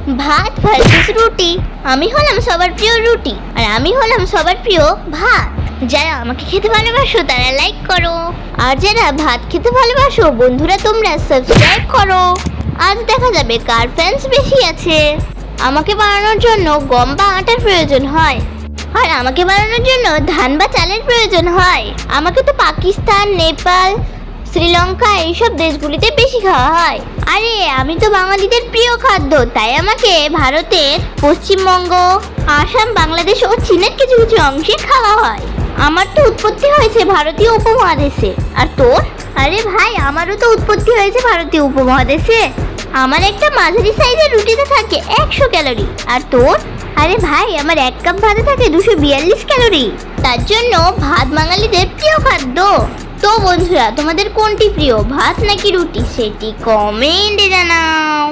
ভাত ভার্সেস রুটি। আমি হলাম সবার প্রিয় রুটি আর আমি হলাম সবার প্রিয় ভাত। যারা আমাকে খেতে ভালোবাসো তারা লাইক করো, আর যারা ভাত খেতে ভালোবাসো বন্ধুরা তোমরা সাবস্ক্রাইব করো। আজ দেখা যাবে কার ফ্যান্স বেশি আছে। আমাকে বানানোর জন্য গম বা আটার প্রয়োজন হয়, আর আমাকে বানানোর জন্য ধান বা চালের প্রয়োজন হয়। আমাকে তো পাকিস্তান, নেপাল, শ্রীলঙ্কা এইসব দেশগুলিতে বেশি খাওয়া হয়। আরে আমি তো বাঙালিদের প্রিয় খাদ্য, তাই আমাকে ভারতের পশ্চিমবঙ্গ, আসাম, বাংলাদেশ ও চীনের কিছু কিছু অংশে খাওয়া হয়। আমার তো উৎপত্তি হয়েছে ভারতীয় উপমহাদেশে। আর তোর? আরে ভাই, আমারও তো উৎপত্তি হয়েছে ভারতীয় উপমহাদেশে। আমার একটা মাঝারি সাইজের রুটিতে থাকে 100 ক্যালোরি। আর তোর? আরে ভাই, আমার 1 কাপ ভাতে থাকে 242 ক্যালোরি। তার জন্য ভাত বাঙালিদের প্রিয় খাদ্য। তো বন্ধুরা, তোমাদের কোনটি প্রিয়, ভাত নাকি রুটি, সেটি কমেন্টে জানাও।